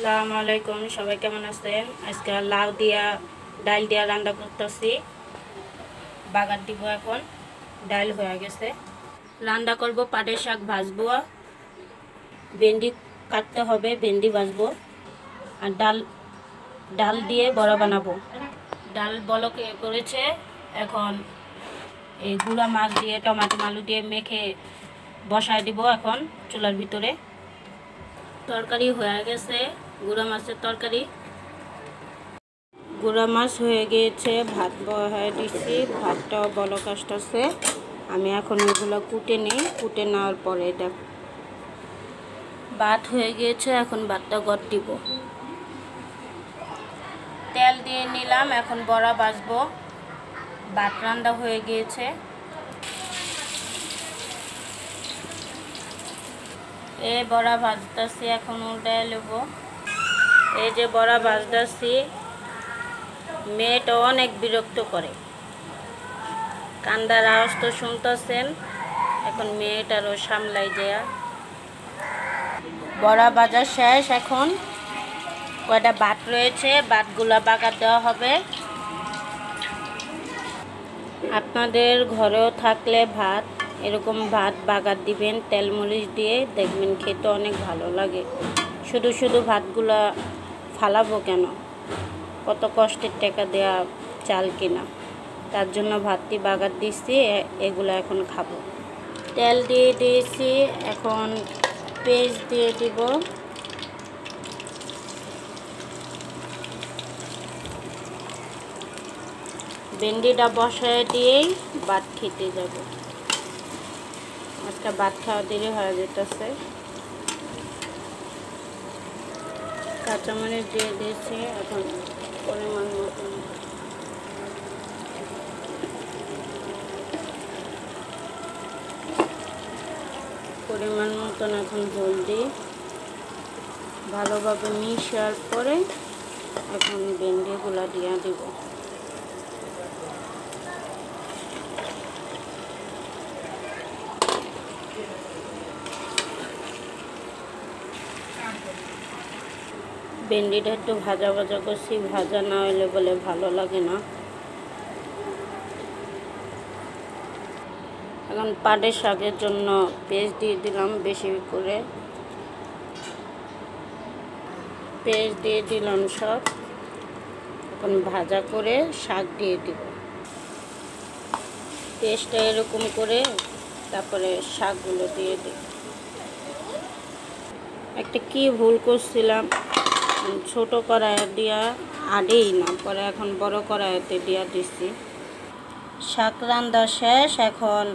আসসালামু আলাইকুম, সবাই কেমন আছেন? আজকে লাউ দিয়া ডাল দিয়া রান্না করতেছি। বাগার দিব, এখন ডাল হয়ে গেছে। রান্না করব, পাটের শাক ভাজবো, ভেন্ডি কাটতে হবে, ভেন্ডি ভাজবো, আর ডাল দিয়ে বড়া বানাবো। ডাল বলকে করেছে, এখন এই গুঁড়া মাছ দিয়ে টমেটো আলু দিয়ে মেখে বসায় দিব এখন চুলার ভিতরে। তরকারি হয়ে গেছে, গুঁড়া মাছের তরকারি। গুঁড়া মাছ হয়ে গিয়েছে, ভাত বসায় দিচ্ছি, ভাতটাও বলক আসতেছে। আমি এখন এগুলো কুটে নিই, কুটে নেওয়ার পরে দেখ ভাত হয়ে গিয়েছে, এখন ভাতটা গড় দিব। তেল দিয়ে নিলাম, এখন বড়া ভাজবো। ভাত রান্না হয়ে গিয়েছে। এই বড়া ভাজতেছি, এখন উল্টায় নেব। এই যে বড়া ভাজতেছি, মেয়েটা অনেক বিরক্ত করে, কান্দার আওয়াজ তো শুনতেছেন। এখন মেয়েটারও সামলাই দেয়া। বড়া ভাজা শেষ, এখন কয়টা ভাত রয়েছে, ভাতগুলা বাগার দেওয়া হবে। আপনাদের ঘরেও থাকলে ভাত এরকম ভাত বাগার দিবেন তেল মরিচ দিয়ে, দেখবেন খেতে অনেক ভালো লাগে। শুধু শুধু ভাতগুলা ফালাবো কেন, কত কষ্টের টাকা দেয়া চাল কিনা, তার জন্য ভাতটি বাগার দিচ্ছি। এগুলো এখন খাবো। তেল দিয়ে দিয়েছি, এখন পেঁয়াজ দিয়ে দিব। ভেন্ডিটা বসায় দিয়েই ভাত খেতে যাব। আজকে ভাত খাওয়া দেরি হয়ে যেতেছে। কাঁচামরিচ দিয়ে দিয়েছি, এখন পরিমাণ মতন এখন হলদি ভালোভাবে মিশার পরে এখন ভেন্ডিগুলা দিয়ে দিব। ভেন্ডিটা একটু ভাজা ভাজা করছি, ভাজা না হলে বলে ভালো লাগে না। এখন পাটের শাকের জন্য পেঁয়াজ দিয়ে দিলাম, বেশি করে পেঁয়াজ দিয়ে দিলাম সব। এখন ভাজা করে শাক দিয়ে দিব। পেঁয়াজটা এরকম করে তারপরে শাকগুলো দিয়ে দিই। একটা কি ভুল করছিলাম, ছোট কড়াইয়ে দিয়া আডেই না, পরে এখন বড় কড়াইতে দিয়া দিচ্ছি। শাক রান্না শেষ, এখন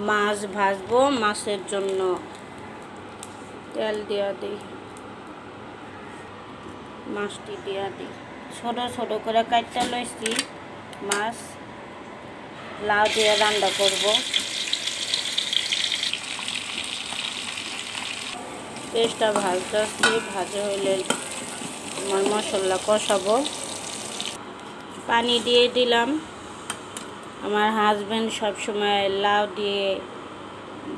মাছ ভাজবো। মাছের জন্য তেল দিয়া দিই, মাছটি দিয়া দিই। ছোট ছোট করে কাটতে লইছি মাছ, লাউ দিয়ে রান্না করব। পেঁয়াজটা ভাজতেছি, ভাজা হইলে মশলা কষাবো। পানি দিয়ে দিলাম। আমার হাজব্যান্ড সবসময় লাউ দিয়ে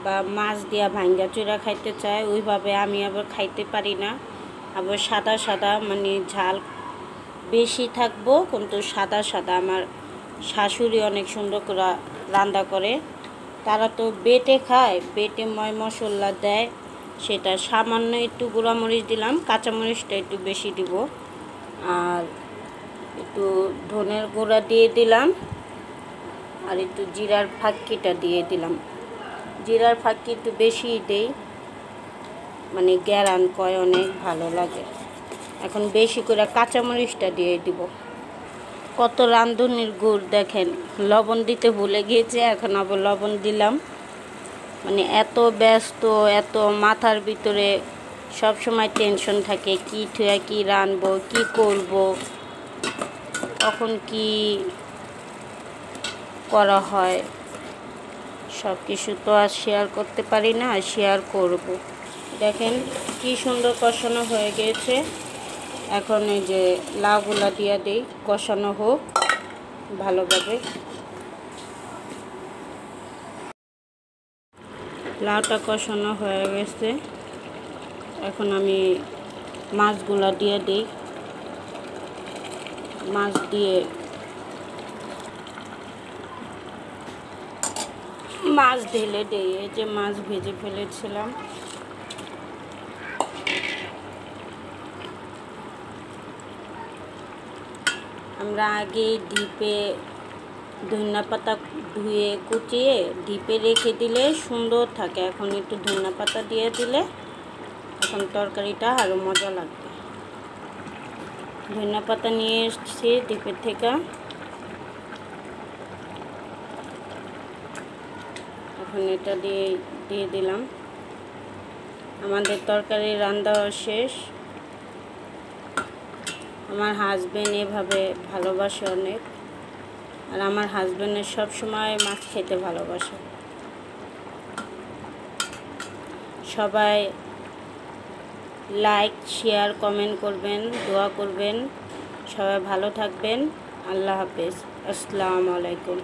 বা মাছ দিয়ে ভাঙ্গা চুরা খাইতে চায়, ওইভাবে আমি আবার খাইতে পারি না। আবার সাদা সাদা, মানে ঝাল বেশি থাকবো কিন্তু সাদা সাদা। আমার শাশুড়ি অনেক সুন্দর করে রান্না করে, তারা তো বেটে খায়, বেটে মশলা দেয়, সেটা সামান্য একটু গুঁড়ামরিচ দিলাম, কাঁচামরিচটা একটু বেশি দিব, আর একটু ধনের গুঁড়া দিয়ে দিলাম, আর একটু জিরার ফাঁকিটা দিয়ে দিলাম। জিরার ফাঁকি একটু বেশি দেই, মানে গ্যারান কয় অনেক ভালো লাগে। এখন বেশি করে কাঁচামরিচটা দিয়ে দিব। কত রাঁধুনির গুড় দেখেন, লবণ দিতে ভুলে গিয়েছে, এখন আবার লবণ দিলাম। মানে এত ব্যস্ত, এত মাথার ভিতরে সব সময় টেনশন থাকে, কি থুয়া কি রাঁধবো, কি করব, কখন কি করা হয়, সব কিছু তো আর শেয়ার করতে পারি না, শেয়ার করব। দেখেন কি সুন্দর কষানো হয়ে গিয়েছে। এখন এই যে লাউগুলা দিয়ে দিই, কষানো হোক ভালোভাবে। লাউটা কষানো হয়ে গেছে, এখন আমি মাছগুলো দিয়ে দিই। মাছ দিয়ে মাছ ঢেলে দিই। এই যে মাছ ভেজে ফেলেছিলাম। আমরা আগে ডিপে ধনিয়া পাতা ধুয়ে কুচিয়ে ডিপে রেখে দিলে সুন্দর থাকে। এখন একটু ধনিয়া পাতা দিয়ে দিলে এখন তরকারিটা আরও মজা লাগবে। ধনিয়া পাতা নিয়ে এসেছি ডিপের থেকে। এখন এটা দিয়ে দিলাম। আমাদের তরকারি রান্না শেষ। আমার হাজবেন্ড এভাবে ভালোবাসে অনেক, আর আমার হাজবেন্ডের সব সময় মাছ খেতে ভালোবাসে। সবাই লাইক, শেয়ার, কমেন্ট করবেন, দোয়া করবেন। সবাই ভালো থাকবেন। আল্লাহ হাফেজ। আসসালামু আলাইকুম।